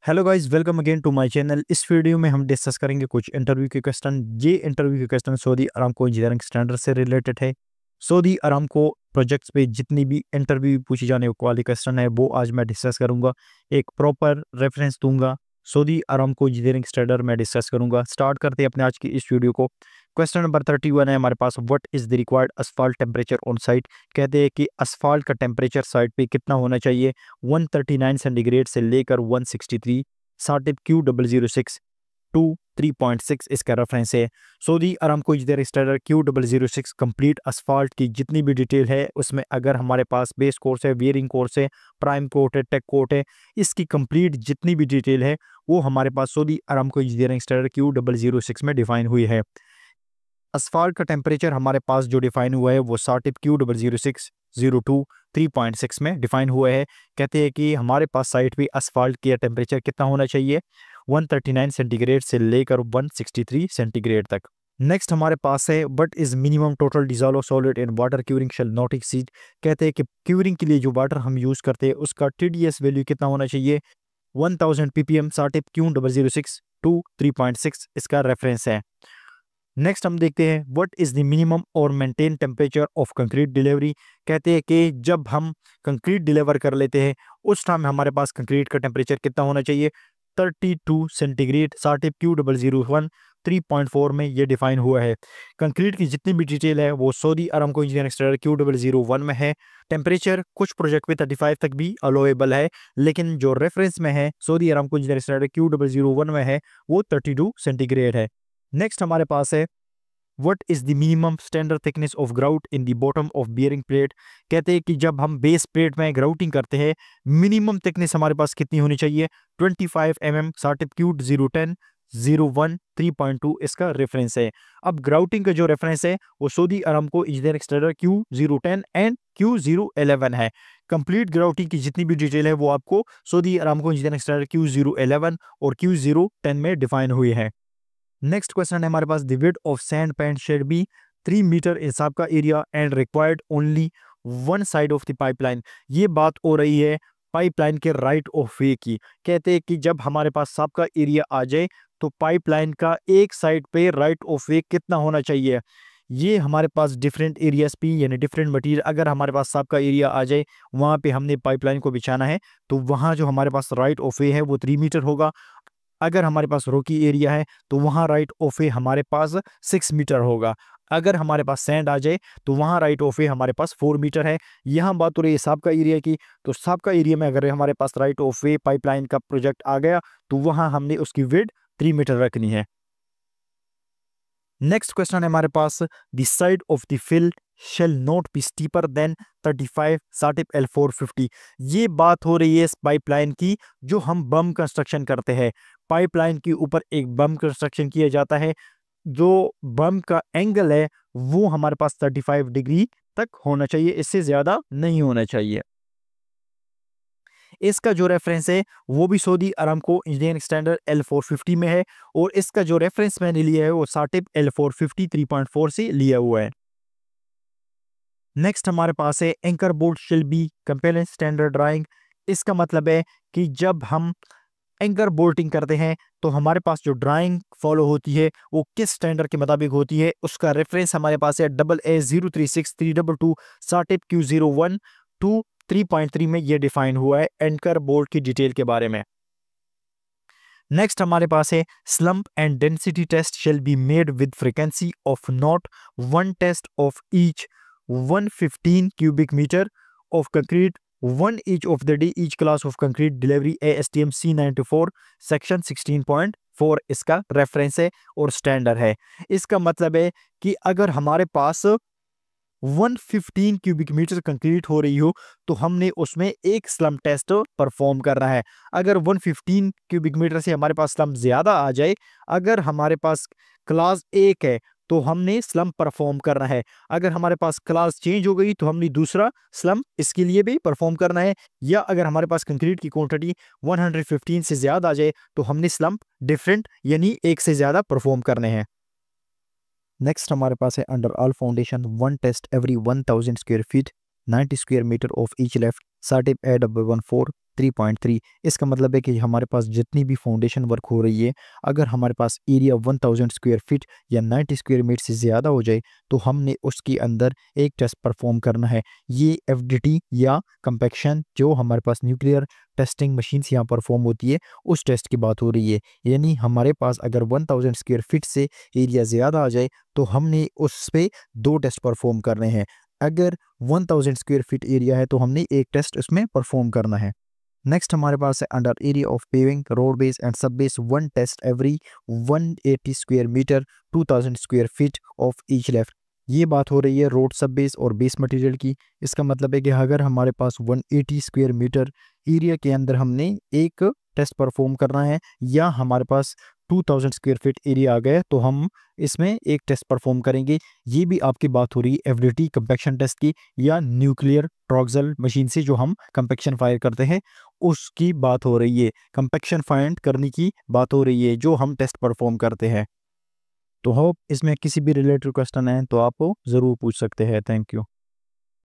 Hello guys, welcome again to my channel. इस video में हम डिस्कस करेंगे कुछ इंटरव्यू के क्वेश्चन। ये इंटरव्यू के question Saudi Aramco engineering standard से रिलेटेड है। सऊदी अरामको प्रोजेक्ट्स पे जितनी भी इंटरव्यू पूछी जाने वाली क्वेश्चन है वो आज मैं डिस्कस करूंगा। एक प्रॉपर रेफरेंस दूंगा, सऊदी अरामको इंजीनियरिंग स्टैंडर्ड में डिस्कस करूंगा। स्टार्ट करते हैं अपने आज की इस वीडियो को। क्वेश्चन नंबर 31 है हमारे पास, what is the required asphalt temperature on site. कहते हैं कि असफाल्ट का टेम्परेचर साइट पे कितना होना चाहिए। 139 सेंटीग्रेड से लेकर 163। साटिब Q006 टू 3.6 इसका रेफरेंस है। Saudi Aramco engineering standard Q006 complete asphalt की जितनी भी डिटेल है उसमें अगर हमारे पास बेस कोर्स है, वेयरिंग कोर्स है, प्राइम कोट है, टेक कोट है, इसकी कंप्लीट जितनी भी डिटेल है वो हमारे पास Saudi Aramco engineering standard Q006 में डिफाइन हुई है। असफाल्ट का टेम्परेचर हमारे पास जो डिफाइन हुआ है वो साटिब Q006 3.6 में डिफाइन हुआ है। कहते हैं कि हमारे पास साइट भी असफाल्ट का टेम्परेचर कितना होना चाहिए, 139 सेंटीग्रेड से लेकर 163 सेंटीग्रेड तक। नेक्स्ट हमारे पास है, but is minimum total dissolve solid in water curing shall not exceed. कहते हैं कि क्यूरिंग के लिए जो वाटर हम यूज करते हैं उसका TDS वैल्यू कितना होना चाहिए, 1000 ppm। साटिब Q006 टू 3.6 इसका रेफरेंस है। नेक्स्ट हम देखते हैं, व्हाट इज द मिनिमम और maintain temperature of concrete delivery. कहते हैं कि जब हम कंक्रीट डिलीवर कर लेते हैं उस टाइम हमारे पास कंक्रीट का टेम्परेचर कितना होना चाहिए, 32 सेंटीग्रेड। साटिब Q001 3.4 में ये डिफाइन हुआ है। कंक्रीट की जितनी भी डिटेल है वो Saudi Aramco engineering standard Q001 में है। टेम्परेचर कुछ प्रोजेक्ट में 35 तक भी अलोएबल है, लेकिन जो रेफरेंस में है Saudi Aramco engineering standard Q001 में है वो 32 सेंटीग्रेड है। नेक्स्ट हमारे पास है, what is the minimum standard thickness of grout in the bottom of bearing plate. कहते हैं कि जब हम बेस प्लेट में ग्राउटिंग करते हैं मिनिमम थिकनेस हमारे पास कितनी होनी चाहिए, 25 mm। साटिब Q010 01 3.2 इसका रेफरेंस है। अब ग्राउटिंग का जो रेफरेंस है वो Saudi Aramco engineering standard Q010 and Q011 है। कंप्लीट ग्राउटिंग की जितनी भी डिटेल है वो आपको Saudi Aramco engineering standard Q011 और Q010 में डिफाइन हुई है। नेक्स्ट क्वेश्चन है हमारे पास, the width of sand pan shall be 3 meter in सबका area and required only one side of the pipeline. ये बात हो रही है पाइपलाइन के राइट ऑफ वे की। कहते हैं कि जब हमारे पास सबका एरिया आ जाए तो पाइपलाइन का एक साइड पे राइट ऑफ वे कितना होना चाहिए। ये हमारे पास डिफरेंट एरियाज पे यानी डिफरेंट मटीरियल, अगर हमारे पास सबका एरिया आ जाए वहाँ पे हमने पाइपलाइन को बिछाना है तो वहाँ जो हमारे पास राइट ऑफ वे है वो 3 मीटर होगा। अगर हमारे पास रोकी एरिया है तो वहाँ राइट ऑफ वे हमारे पास 6 मीटर होगा। अगर हमारे पास सैंड आ जाए तो वहाँ राइट ऑफ वे हमारे पास 4 मीटर है। यहाँ बात हो रही है सबका एरिया की, तो सबका एरिया में अगर हमारे पास राइट ऑफ वे पाइपलाइन का प्रोजेक्ट आ गया तो वहाँ हमने उसकी विड्थ 3 मीटर रखनी है। नेक्स्ट क्वेश्चन है हमारे पास, the side of the fill shall not be steeper than 35 साटिब L450। ये बात हो रही है इस पाइपलाइन की जो हम बम कंस्ट्रक्शन करते हैं। पाइपलाइन के ऊपर एक बम कंस्ट्रक्शन किया जाता है, जो बम का एंगल है वो हमारे पास 35 डिग्री तक होना चाहिए, इससे ज्यादा नहीं होना चाहिए। इसका जो रेफरेंस है वो भी Saudi Aramco engineering standard L450 में है और इसका जो रेफरेंस मैंने लिया है वो साटिब L450 3.4 से लिया हुआ है। नेक्स्ट हमारे पास है, anchor board shall be compliant standard drawing. इसका मतलब है कि जब हम एंकर बोल्टिंग करते हैं तो हमारे पास जो ड्राइंग फॉलो होती है वो किस स्टैंडर्ड के मुताबिक होती है, उसका रेफरेंस हमारे पास है AA036 322 साटिब Q01 टू 3.3 में ये डिफाइन हुआ है एंकर बोल्ट की डिटेल के बारे में। नेक्स्ट हमारे पास है, slump and density test shall be made with frequency of not one test of each 115 cubic meter of concrete, one each of the day each class of concrete delivery ASTM C94 section 16.4 इसका reference है और standard है। इसका मतलब है कि अगर हमारे पास 115 क्यूबिक मीटर कंक्रीट हो रही हो तो हमने उसमें एक स्लम टेस्ट परफॉर्म करना है। अगर 115 क्यूबिक मीटर से हमारे पास स्लम ज्यादा आ जाए, अगर हमारे पास क्लास 1 है तो हमने स्लम परफॉर्म करना है। अगर हमारे पास क्लास चेंज हो गई तो हमने दूसरा स्लम इसके लिए भी परफॉर्म करना है, या अगर हमारे पास कंक्रीट की क्वांटिटी 115 से ज्यादा आ जाए तो हमने स्लम डिफरेंट यानी एक से ज्यादा परफॉर्म करने हैं। नेक्स्ट हमारे पास है, under all foundation one test every 1000 square feet 90 square meter of each lift साटिब A114 3.3। इसका मतलब है कि हमारे पास जितनी भी फाउंडेशन वर्क हो रही है, अगर हमारे पास एरिया 1000 स्क्वायर फीट या 90 स्क्वायर मीटर से ज़्यादा हो जाए तो हमने उसके अंदर एक टेस्ट परफॉर्म करना है। ये एफडीटी या कंपैक्शन जो हमारे पास न्यूक्लियर टेस्टिंग मशीन्स यहाँ परफॉर्म होती है, उस टेस्ट की बात हो रही है। यानी हमारे पास अगर 1000 स्क्वायर फीट से एरिया ज़्यादा आ जाए तो हमने उस पे 2 टेस्ट परफॉर्म करने हैं। अगर 1000 स्क्वायर फीट एरिया है तो हमने एक टेस्ट उसमें परफॉर्म करना है। नेक्स्ट हमारे पास है under area of paving road base and sub base 1 test every 180 square meter 2000 square feet of each lift. ये बात हो रही है रोड सब बेस और बेस मटेरियल की। इसका मतलब है कि अगर हमारे पास 180 स्क्वायर मीटर एरिया के अंदर हमने एक टेस्ट परफॉर्म करना है या हमारे पास 2000 स्क्वायर फीट एरिया आ गया तो हम इसमें एक टेस्ट परफॉर्म करेंगे। ये भी आपकी बात हो रही है एफडीटी कंपैक्शन टेस्ट की या न्यूक्लियर ट्रॉक्सल मशीन से जो हम कंपैक्शन फायर करते हैं उसकी बात हो रही है। कंपैक्शन फाइंड करने की बात हो रही है जो हम टेस्ट परफॉर्म करते हैं। तो होप इसमें किसी भी रिलेटेड क्वेश्चन है तो आप ज़रूर पूछ सकते हैं। Thank you.